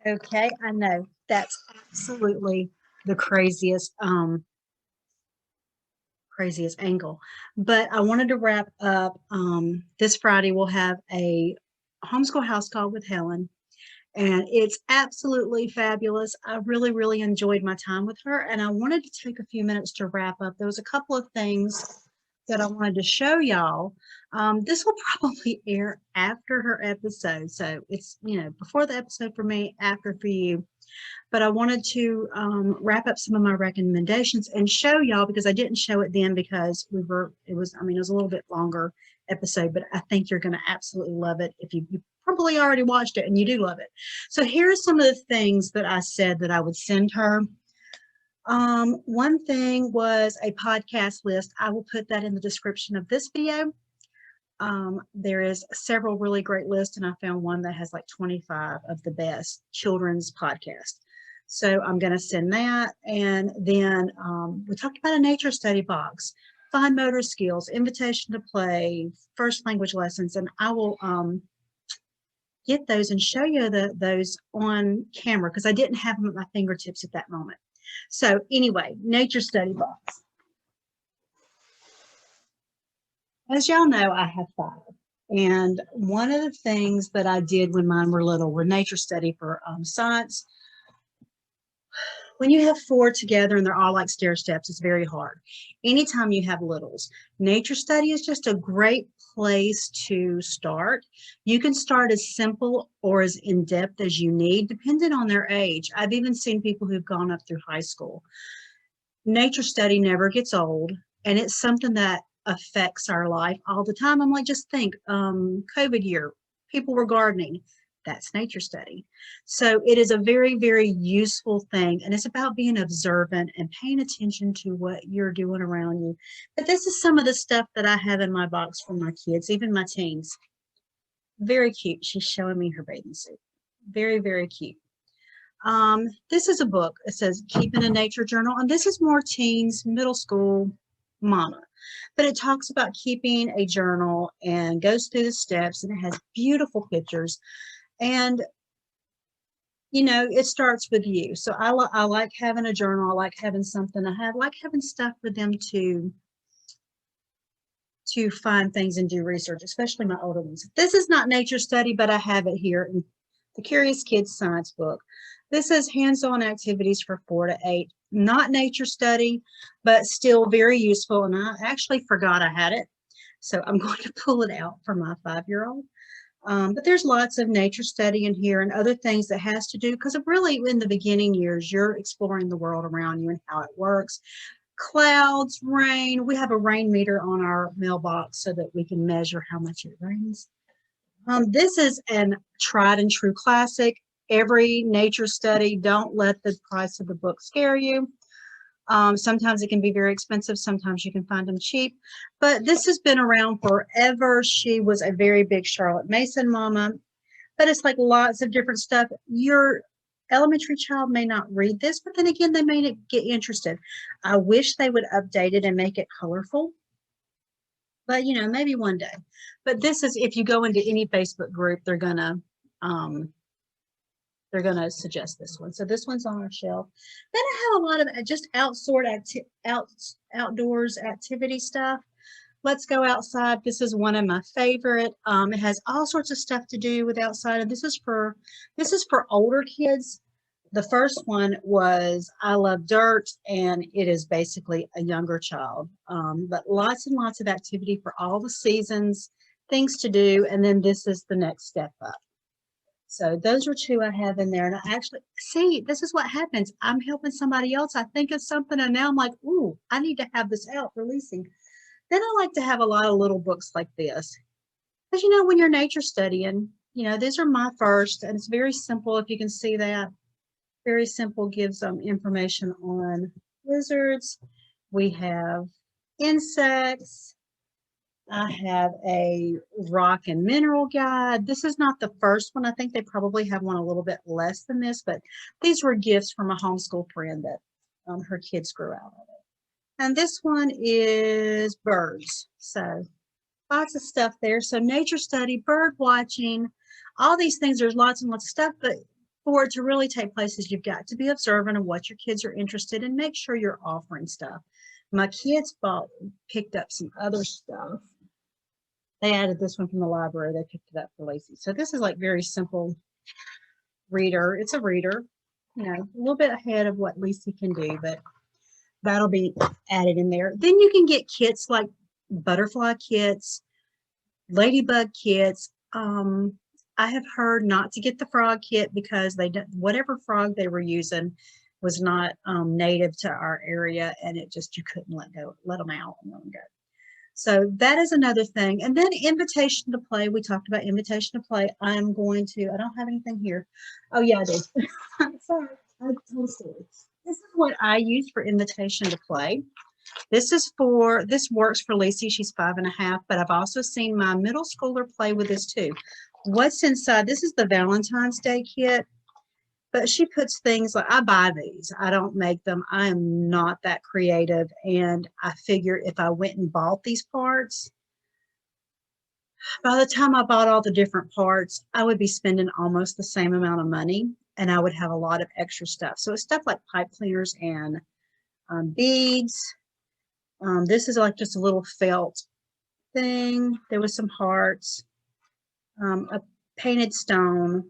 Okay, I know that's absolutely the craziest angle. But I wanted to wrap up. This Friday we'll have a homeschool house call with Helen, and it's absolutely fabulous. I really, really enjoyed my time with her, and I wanted to take a few minutes to wrap up. There was a couple of things that I wanted to show y'all. This will probably air after her episode, so it's before the episode for me, after for you. But I wanted to wrap up some of my recommendations and show y'all because I didn't show it then because it was a little bit longer episode, but I think you're going to absolutely love it if you probably already watched it and you do love it. So here are some of the things that I said that I would send her. One thing was a podcast list. I will put that in the description of this video. There is several really great lists, and I found one that has like 25 of the best children's podcasts. So I'm going to send that. And then we talked about a nature study box, fine motor skills, invitation to play, first language lessons, and I will get those and show you those on camera because I didn't have them at my fingertips at that moment. So anyway, nature study box. As y'all know, I have 5. And one of the things that I did when mine were little were nature study for science. When you have 4 together and they're all like stair steps, it's very hard. Anytime you have littles, nature study is just a great place to start. You can start as simple or as in-depth as you need, depending on their age. I've even seen people who've gone up through high school. Nature study never gets old, and it's something that affects our life all the time. I'm like, just think, COVID year, people were gardening. That's nature study. So it is a very, very useful thing. And it's about being observant and paying attention to what you're doing around you. But this is some of the stuff that I have in my box for my kids, even my teens. Very cute. She's showing me her bathing suit. Very, very cute. This is a book. It says Keeping a Nature Journal. And this is more teens, middle school, mama. But it talks about keeping a journal and goes through the steps, and it has beautiful pictures. And it starts with you. So I like having a journal. I like having something. I like having stuff for them to find things and do research, especially my older ones. This is not nature study, but I have it here in the Curious Kids Science book. This is hands-on activities for 4 to 8. Not nature study, but still very useful. And I actually forgot I had it. So I'm going to pull it out for my 5-year-old. But there's lots of nature study in here and other things that has to do, because really in the beginning years, you're exploring the world around you and how it works. Clouds, rain. We have a rain meter on our mailbox so that we can measure how much it rains. This is an tried and true classic. Every nature study, don't let the price of the book scare you. Sometimes it can be very expensive. Sometimes you can find them cheap. But this has been around forever. She was a very big Charlotte Mason mama. But it's like lots of different stuff. Your elementary child may not read this, but then again, they may get interested. I wish they would update it and make it colorful. But, maybe one day. But this is, if you go into any Facebook group, they're going to suggest this one. So this one's on our shelf. Then I have a lot of just outdoors activity stuff. Let's go outside. This is one of my favorite. It has all sorts of stuff to do with outside. And this is for older kids. The first one was I Love Dirt, and it is basically a younger child. But lots and lots of activity for all the seasons, things to do. And then this is the next step up. So those are 2 I have in there. And I actually, see, this is what happens. I'm helping somebody else. I think of something, and now I'm like, ooh, I need to have this out for leasing. Then I like to have a lot of little books like this. Because, when you're nature studying, these are my first, and it's very simple, if you can see that. Very simple, gives information on lizards. We have insects. I have a rock and mineral guide. This is not the first one. I think they probably have one a little bit less than this, but these were gifts from a homeschool friend that her kids grew out of it. And this one is birds. So lots of stuff there. So nature study, bird watching, all these things. There's lots and lots of stuff, but for it to really take place is you've got to be observant of what your kids are interested in. Make sure you're offering stuff. My kids picked up some other stuff. They added this one from the library. They picked it up for Lacey. So this is like very simple reader. It's a reader, you know, a little bit ahead of what Lacey can do, but that'll be added in there. Then you can get kits like butterfly kits, ladybug kits. I have heard not to get the frog kit because whatever frog they were using was not native to our area, and it just, you couldn't let them out and let them go. So that is another thing. And then invitation to play. We talked about invitation to play. I don't have anything here. Oh yeah, I do. Sorry, I told a story. This is what I use for invitation to play. This works for Lacey. She's 5.5, but I've also seen my middle schooler play with this too. What's inside? This is the Valentine's Day kit, but she puts things like, I buy these. I don't make them. I am not that creative. And I figure if I went and bought these parts, by the time I bought all the different parts, I would be spending almost the same amount of money, and I would have a lot of extra stuff. So it's stuff like pipe cleaners and beads. This is like just a little felt thing. There was some hearts, a painted stone,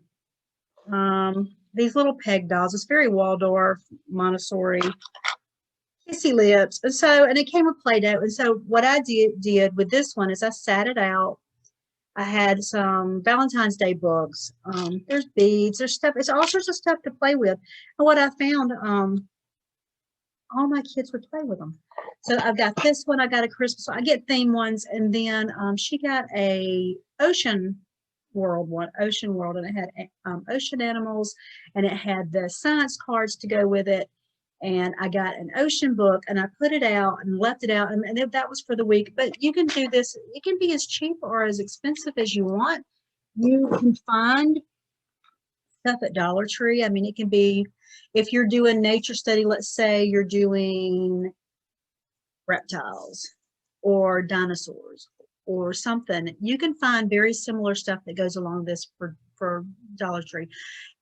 these little peg dolls. It's very Waldorf, Montessori, kissy lips. And it came with Play-Doh. And so what I did with this one is I sat it out. I had some Valentine's Day books. There's beads, there's stuff. It's all sorts of stuff to play with. And what I found, all my kids would play with them. So I've got this one. I got a Christmas. So I get theme ones. And then she got a Ocean World, and it had ocean animals, and it had the science cards to go with it. And I got an ocean book, and I put it out and left it out, and that was for the week. But you can do this. It can be as cheap or as expensive as you want. You can find stuff at Dollar Tree. I mean, it can be, if you're doing nature study, let's say you're doing reptiles or dinosaurs or something, you can find very similar stuff that goes along this for Dollar Tree.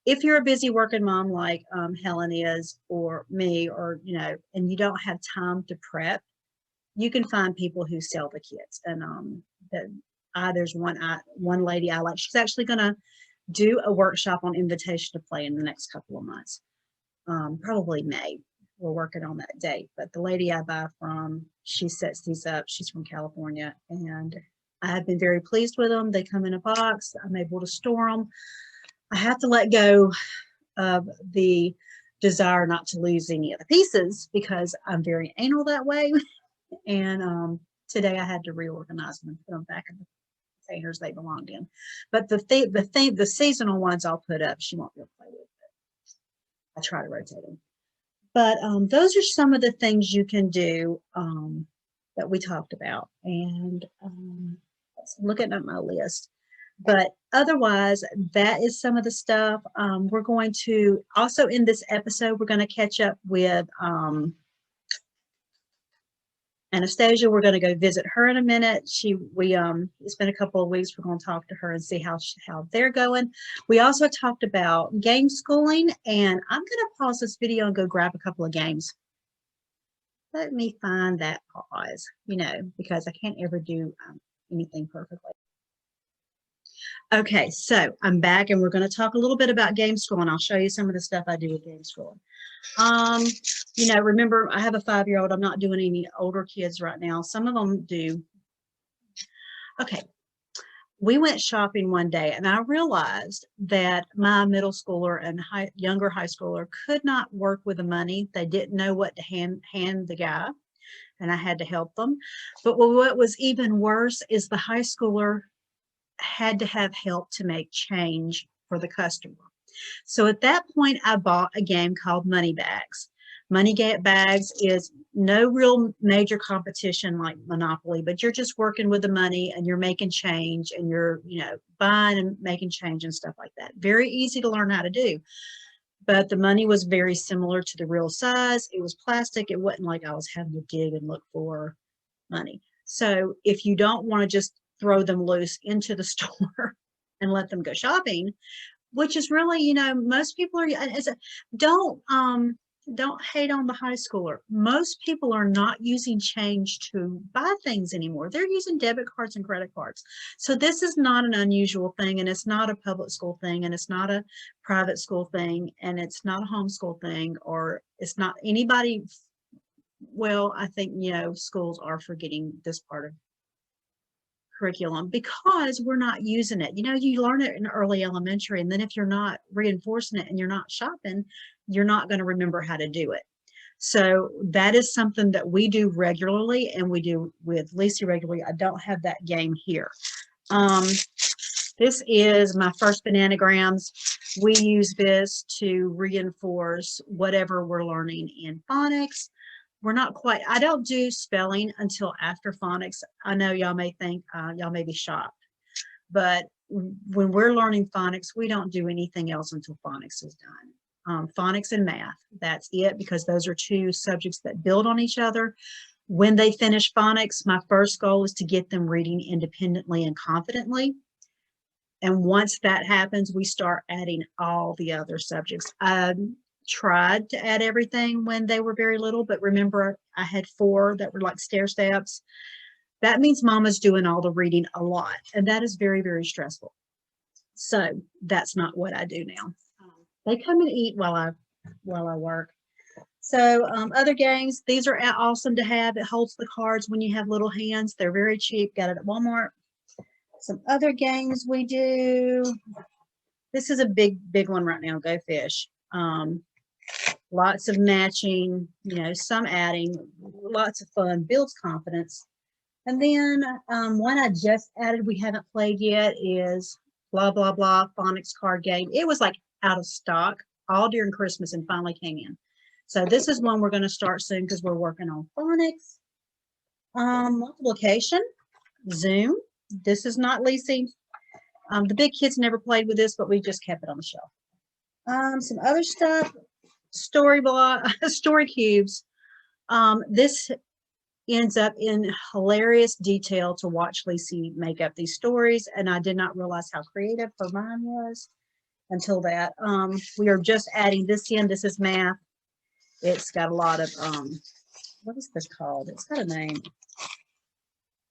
If you're a busy working mom like Helen is, or me, or, you know, and you don't have time to prep, you can find people who sell the kits. And there's one lady I like. She's actually going to do a workshop on invitation to play in the next couple of months, probably May. We're working on that date. But the lady I buy from, she sets these up. She's from California, and I have been very pleased with them. They come in a box. I'm able to store them. I have to let go of the desire not to lose any of the pieces because I'm very anal that way. And today I had to reorganize them and put them back in the containers they belonged in. But the seasonal ones I'll put up. She won't be able to play with it. I try to rotate them. But those are some of the things you can do that we talked about. And looking at my list. But otherwise, that is some of the stuff. We're going to also, in this episode, we're going to catch up with Anastasia. We're going to go visit her in a minute. It's been a couple of weeks. We're going to talk to her and see how they're going. We also talked about game schooling, and I'm going to pause this video and go grab a couple of games. Let me find that pause, because I can't ever do anything perfectly. Okay, so I'm back, and we're going to talk a little bit about game school, and I'll show you some of the stuff I do with game school. Remember, I have a 5-year-old. I'm not doing any older kids right now. Some of them do. Okay, we went shopping one day, and I realized that my middle schooler and younger high schooler could not work with the money. They didn't know what to hand the guy, and I had to help them. But what was even worse is the high schooler had to have help to make change for the customer. So at that point, I bought a game called Money Bags. Money Bags is no real major competition like Monopoly, but you're just working with the money and you're making change and you're, buying and making change and stuff like that. Very easy to learn how to do. But the money was very similar to the real size. It was plastic. It wasn't like I was having to dig and look for money. So if you don't want to just throw them loose into the store and let them go shopping, which is really, most people are, don't hate on the high schooler. Most people are not using change to buy things anymore. They're using debit cards and credit cards. So this is not an unusual thing, and it's not a public school thing, and it's not a private school thing, and it's not a homeschool thing, or it's not anybody. Well, I think, schools are forgetting this part of curriculum because we're not using it. You learn it in early elementary, and then if you're not reinforcing it and you're not shopping, you're not going to remember how to do it. So that is something that we do regularly, and we do with Lisa regularly. I don't have that game here. This is my first bananagrams. We use this to reinforce whatever we're learning in phonics. We're not quite, I don't do spelling until after phonics. I know y'all may think, y'all may be shocked, but when we're learning phonics, we don't do anything else until phonics is done. Phonics and math, that's it, because those are two subjects that build on each other. When they finish phonics, my first goal is to get them reading independently and confidently. And once that happens, we start adding all the other subjects. Tried to add everything when they were very little, but remember, I had 4 that were like stair steps. That means mama's doing all the reading a lot, and that is very, very stressful. So that's not what I do now. They come and eat while I work. So other games, these are awesome to have. It holds the cards when you have little hands. They're very cheap. Got it at Walmart. Some other games we do. This is a big one right now. Go Fish. Lots of matching, some adding, lots of fun, builds confidence. And then one I just added we haven't played yet is blah, blah, blah, phonics card game. It was like out of stock all during Christmas and finally came in. So this is one we're going to start soon because we're working on phonics. Multiplication, Zoom. This is not Lacey. The big kids never played with this, but we just kept it on the shelf. Some other stuff. Story cubes. This ends up in hilarious detail to watch Lacey make up these stories, and I did not realize how creative her mind was until that. We are just adding this in. This is math. It's got a lot of what is this called? It's got a name.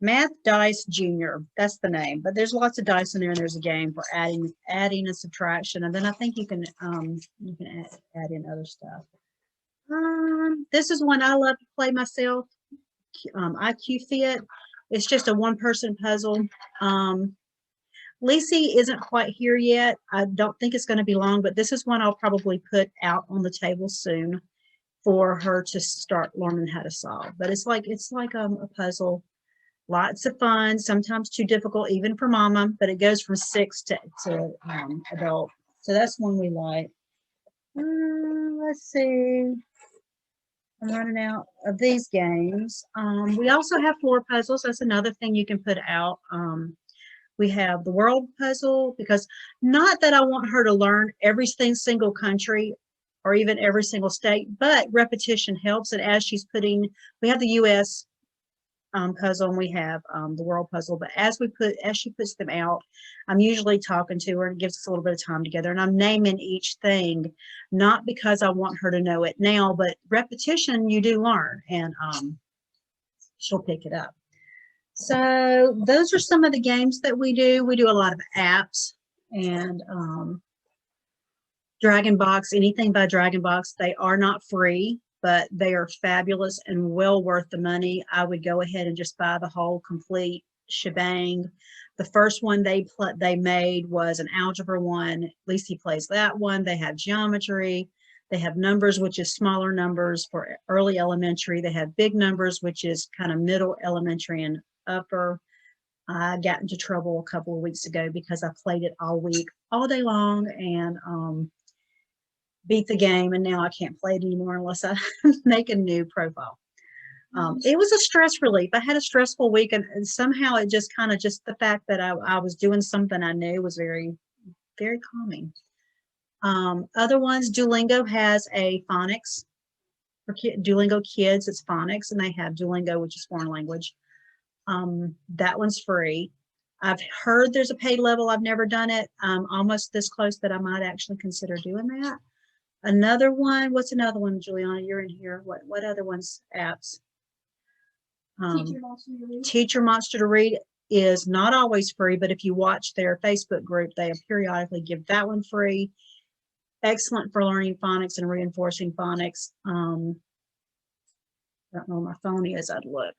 Math Dice Junior. That's the name. But there's lots of dice in there, and there's a game for adding and subtraction. And then I think you can add in other stuff. This is one I love to play myself. IQ Fit. It's just a one-person puzzle. Lacey isn't quite here yet. I don't think it's going to be long, but this is one I'll probably put out on the table soon for her to start learning how to solve. But it's like a puzzle. Lots of fun, sometimes too difficult even for mama, but it goes from 6 to adult. So that's one we like. Let's see. I'm running out of these games. We also have floor puzzles. That's another thing you can put out. We have the world puzzle, because not that I want her to learn every single country or even every single state, but repetition helps. And as she's we have the U.S. Puzzle, and we have the world puzzle, but as she puts them out, I'm usually talking to her and gives us a little bit of time together, and I'm naming each thing, not because I want her to know it now, but repetition you do learn, and she'll pick it up. So those are some of the games that we do. We do a lot of apps, and Dragon Box, anything by Dragon Box. They are not free, but they are fabulous and well worth the money. I would go ahead and just buy the whole complete shebang. The first one they made was an algebra one. Lacey plays that one. They have geometry. They have numbers, which is smaller numbers for early elementary. They have big numbers, which is kind of middle elementary and upper. I got into trouble a couple of weeks ago because I played it all week, all day long, and beat the game, and now I can't play it anymore unless I make a new profile. It was a stress relief. I had a stressful week, and somehow it just the fact that I was doing something I knew was very, very calming. Other ones, Duolingo has a phonics for Duolingo Kids. It's phonics, and they have Duolingo, which is foreign language. That one's free. I've heard there's a paid level. I've never done it. I'm almost this close that I might actually consider doing that. Another one, what's another one, Juliana? You're in here. What other ones, apps? Teacher Monster to Read is not always free, but if you watch their Facebook group, they periodically give that one free. Excellent for learning phonics and reinforcing phonics. I don't know where my phone is. I'd look.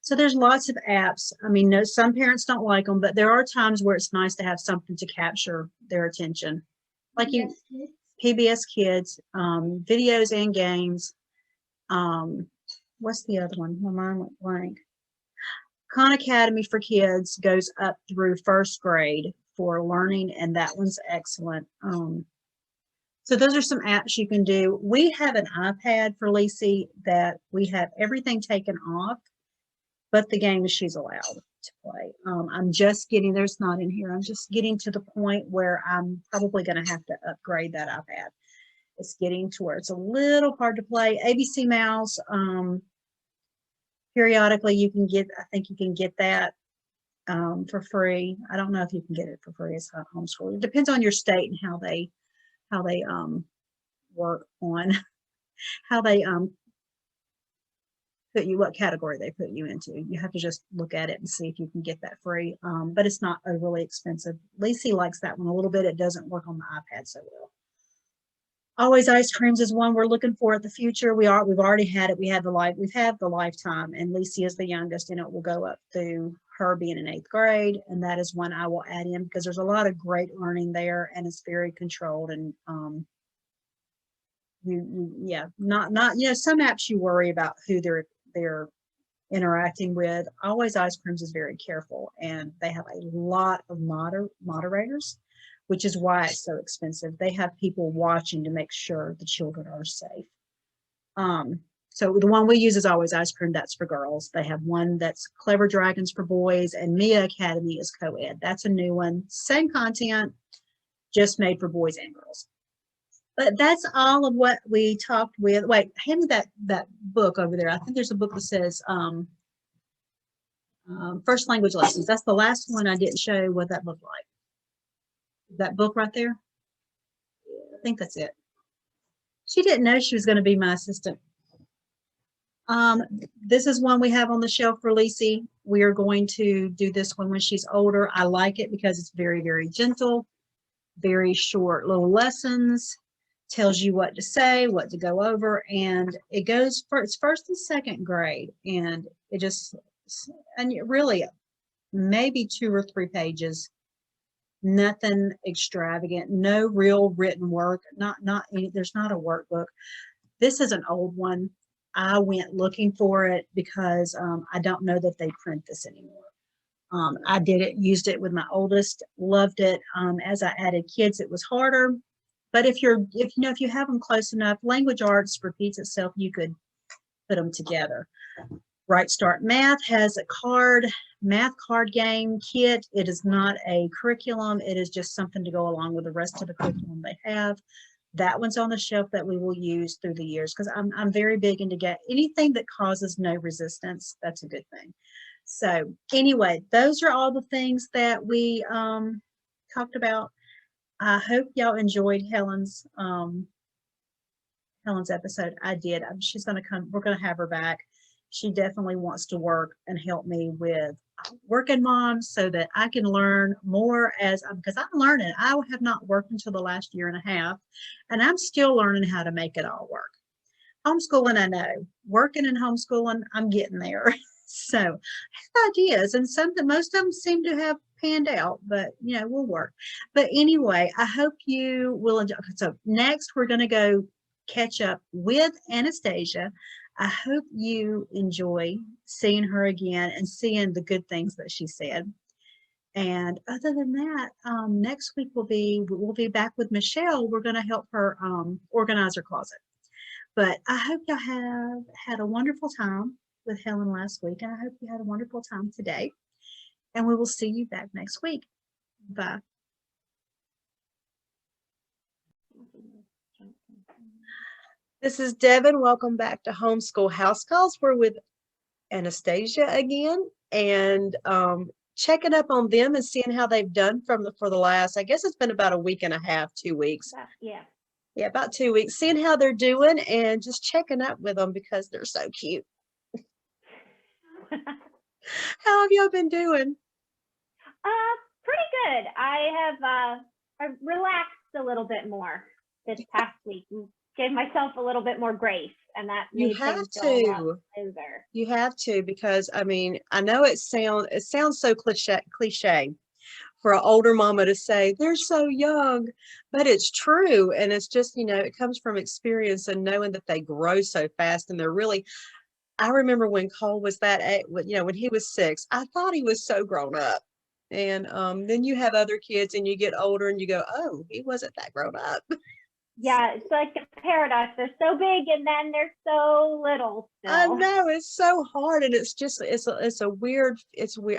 So there's lots of apps. I mean, no, some parents don't like them, but there are times where it's nice to have something to capture their attention. Like PBS Kids, videos and games. What's the other one? My mind went blank. Khan Academy for Kids goes up through first grade for learning, and that one's excellent. So those are some apps you can do. We have an iPad for Lacey that we have everything taken off, but the games she's allowed to play. I'm just getting, there's not in here, I'm just getting to the point where I'm probably going to have to upgrade that iPad. It's getting to where it's a little hard to play. ABC Mouse, periodically you can get, I think you can get that for free. I don't know if you can get it for free. It's not Homeschool. It depends on your state and how they work on how they put you, what category they put you into. You have to just look at it and see if you can get that free. But it's not overly expensive. Lacey likes that one a little bit. It doesn't work on the iPad so well. Always Ice Creams is one we're looking for at the future. We've already had it. We've had the lifetime, and Lacey is the youngest, and it will go up through her being in 8th grade. And that is one I will add in because there's a lot of great learning there, and it's very controlled. And not some apps you worry about who they're interacting with. Always Ice Creams is very careful, and they have a lot of moderators, which is why it's so expensive. They have people watching to make sure the children are safe. So the one we use is Always Ice Cream. That's for girls. They have one that's Clever Dragons for boys, and Mia Academy is co-ed. That's a new one. Same content, just made for boys and girls. But that's all of what we talked with. Wait, hand me that book over there. I think there's a book that says First Language Lessons. That's the last one I didn't show what that looked like. That book right there? I think that's it. She didn't know she was going to be my assistant. This is one we have on the shelf for Lacey. We are going to do this one when she's older. I like it because it's very, very gentle, very short little lessons, tells you what to say, what to go over, and it goes for it's first and second grade, and it just, and really maybe 2 or 3 pages. Nothing extravagant, no real written work, not any, there's not a workbook. This is an old one. I went looking for it because I don't know that they print this anymore. I used it with my oldest, loved it. As I added kids, it was harder. But if you have them close enough, language arts repeats itself, you could put them together. Right Start Math has a math card game kit. It is not a curriculum. It is just something to go along with the rest of the curriculum they have. That one's on the shelf that we will use through the years because I'm very big into anything that causes no resistance. That's a good thing. So anyway, those are all the things that we talked about. I hope y'all enjoyed Helen's episode. I did. She's going to come. We're going to have her back. She definitely wants to work and help me with working moms so that I can learn more because I'm learning. I have not worked until the last 1.5 years, and I'm still learning how to make it all work. Homeschooling, I know. Working and homeschooling, I'm getting there. So I have ideas, and most of them seem to have panned out, but we'll work. But anyway, I hope you will enjoy. So next we're going to go catch up with Anastasia. I hope you enjoy seeing her again and seeing the good things that she said. And other than that, next week we'll be back with Michelle. We're going to help her organize her closet. But I hope y'all have had a wonderful time with Helen last week, and I hope you had a wonderful time today. And we will see you back next week. Bye. This is Devin. Welcome back to Homeschool House Calls. We're with Anastasia again, and checking up on them and seeing how they've done for the last, I guess it's been about a week and a half, 2 weeks. Yeah. Yeah, about 2 weeks, seeing how they're doing and just checking up with them because they're so cute. How have y'all been doing? Pretty good. I've relaxed a little bit more this past week. Gave myself a little bit more grace, and that You made have things go a lot to. smoother. You have to, because I mean, I know it sounds so cliche for an older mama to say they're so young, but it's true. And it's just, it comes from experience and knowing that they grow so fast, and they're really, I remember when Cole was when he was 6, I thought he was so grown up. And then you have other kids and you get older and you go, oh, he wasn't that grown up. Yeah, it's like a paradox. They're so big and then they're so little still. I know, it's so hard, and it's weird.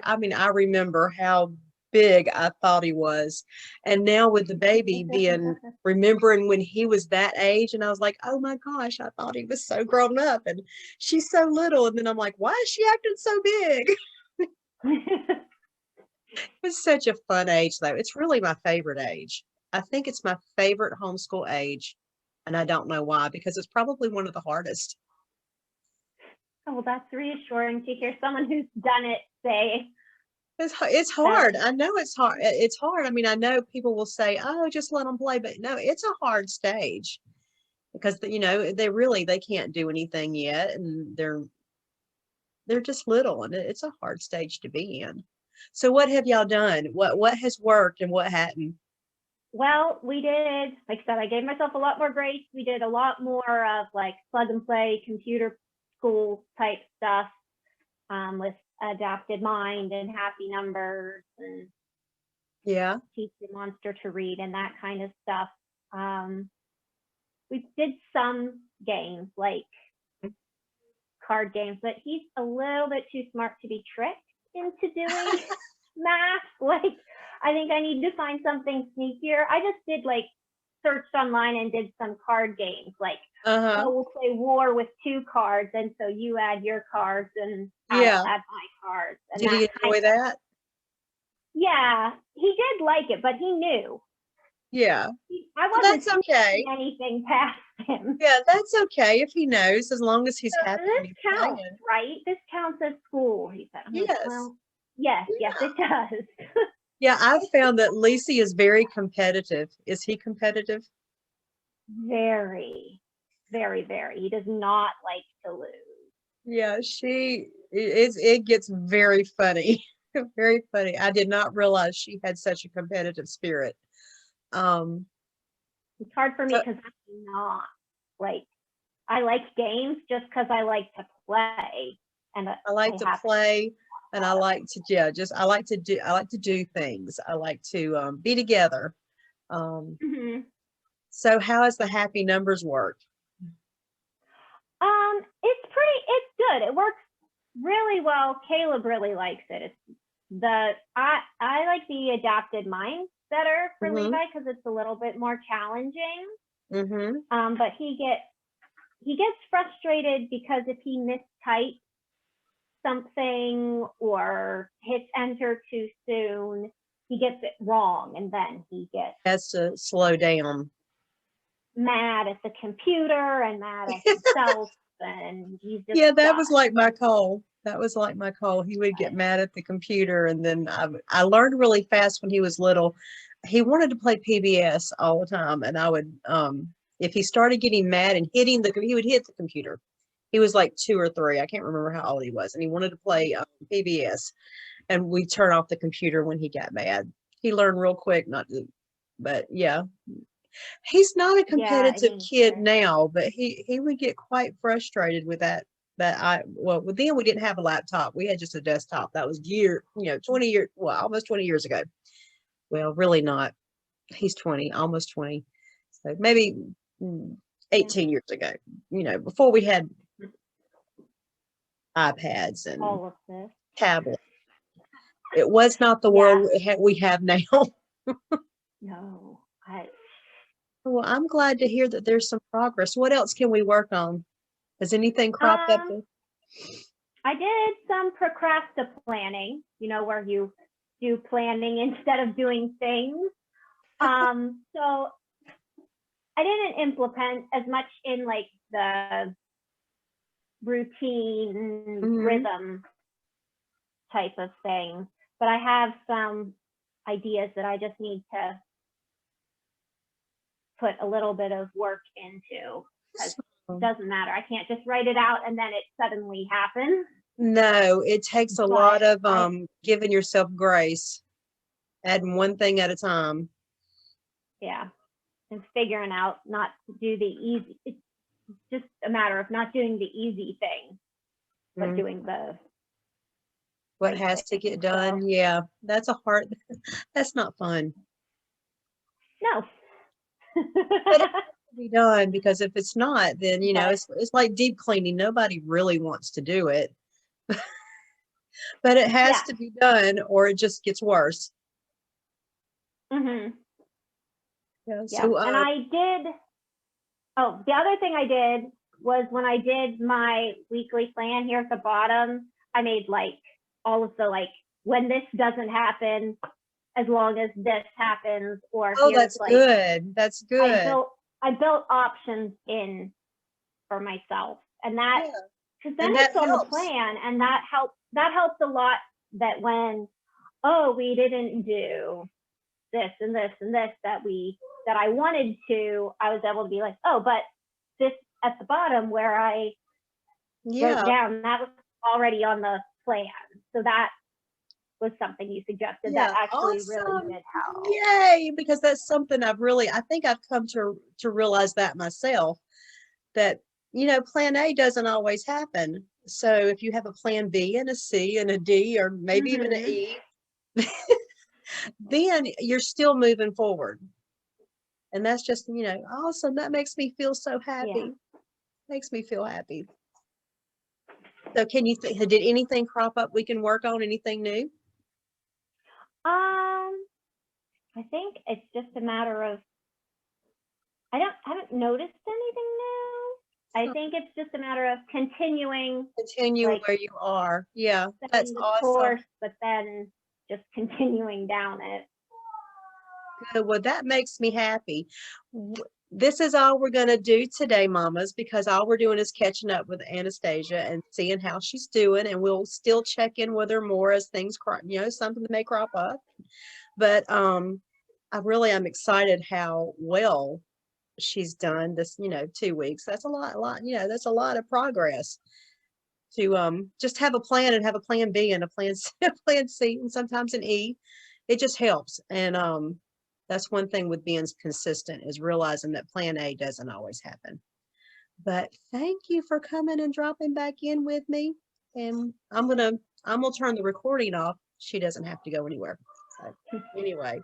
I mean, I remember how big I thought he was, and now with the baby being remembering when he was that age, and I was like, oh my gosh, I thought he was so grown up, and she's so little, and then I'm like, why is she acting so big? It's such a fun age, though. It's really my favorite age. I think it's my favorite homeschool age, and I don't know why, because it's probably one of the hardest. Oh, well, that's reassuring to hear someone who's done it say. It's hard. I know it's hard. It's hard. I mean, I know people will say, "Oh, just let them play," but no, it's a hard stage because they can't do anything yet, and they're just little, and it's a hard stage to be in. So, what have y'all done? What has worked and what hadn't? Well, we did, like I said, I gave myself a lot more grace. We did a lot more of like plug and play computer school type stuff with adapted mind and happy numbers and Yeah. teach the monster to read and that kind of stuff. We did some games like card games, but he's a little bit too smart to be tricked into doing math. Like, I think I need to find something sneakier. I just did like searched online and did some card games, like we'll play war with 2 cards, and so you add your cards and I'll add my cards. And did he enjoy that? Yeah, he did like it, but he knew. Yeah, I wasn't that's okay. Anything past him. Yeah, that's okay if he knows, as long as he's happy. This counts, right? This counts as school, he said. Yes. Like, well, yes, it does. Yeah, I've found that Lacey is very competitive. Is he competitive? Very, very, very. He does not like to lose. Yeah, it gets very funny. Very funny. I did not realize she had such a competitive spirit. It's hard for me because I'm not like, I like games just because I like to play. And I like to play, and I like to I like to do things. I like to be together. So how has the happy numbers work? It's good. It works really well. Caleb really likes it. I like the adapted mind better for Levi because it's a little bit more challenging. But he gets frustrated because if he mistypes something or hits enter too soon, he gets it wrong, and then he has to slow down. Mad at the computer and mad at himself. And he's just that was like my Cole. That was like my Cole. He would get mad at the computer, and then I learned really fast when he was little. He wanted to play PBS all the time, and I would if he started getting mad and he would hit the computer. He was like 2 or 3. I can't remember how old he was, and he wanted to play PBS, and we'd turn off the computer when he got mad. He learned real quick not to, but yeah. He's not a competitive kid now, but he would get quite frustrated with that. Then we didn't have a laptop. We had just a desktop. That was 20 years, almost 20 years ago. Well, really not. He's 20, almost 20. So maybe 18 years ago, before we had iPads and all of this tablets. It was not the world we have now. No. Well, I'm glad to hear that there's some progress. What else can we work on? Has anything cropped up? I did some procrastinating planning, where you do planning instead of doing things. So I didn't implement as much in like the routine rhythm type of thing, but I have some ideas that I just need to put a little bit of work into, because it doesn't matter. I can't just write it out and then it suddenly happens. No, it takes a But lot of giving yourself grace, adding one thing at a time. Yeah, and figuring out not to do the easy. It's just a matter of not doing the easy thing, but doing the What right has to thing. get done. So, Yeah, that's a hard, that's not fun. no. But it has to be done, because if it's not, then, you know, But it's like deep cleaning. Nobody really wants to do it, but it has yeah. to be done or it just gets worse. Mm-hmm. Yeah. Yeah. So, And I did. Oh, the other thing I did was when I did my weekly plan here at the bottom, I made like all of the like, when this doesn't happen, as long as this happens, or oh, here's that's like, good. That's good. I built options in for myself, and that, Yeah. because then And that it's on the helps. plan, and that helps a lot. That when, oh, we didn't do this and this and this that I wanted to, I was able to be like, oh, but this at the bottom where I Yeah. wrote down, that was already on the plan. So that was something you suggested Yeah. that actually really Awesome. did help. Yay. Because that's something I think I've come to realize that myself, that, you know, plan A doesn't always happen. So if you have a plan B and a C and a D, or maybe even an E, then you're still moving forward. And that's just, you know, awesome. That makes me feel so happy. Yeah. Makes me feel happy. So can you did anything crop up we can work on? Anything new? I think it's just a matter of, I haven't noticed anything new. I think it's just a matter of continuing Continue where you are. Yeah, that's the awesome. course, but then just continuing down it. Good. Well, that makes me happy. This is all we're going to do today, mamas, because all we're doing is catching up with Anastasia and seeing how she's doing, and we'll still check in with her more as things crop, you know, something that may crop up. But I'm excited how well she's done this, you know, 2 weeks. That's a lot, you know, that's a lot of progress to just have a plan and have a plan B and a plan C, plan C, and sometimes an E. It just helps. And that's one thing with being consistent, is realizing that plan A doesn't always happen. But thank you for coming and dropping back in with me. And I'm gonna turn the recording off. She doesn't have to go anywhere. So, anyway.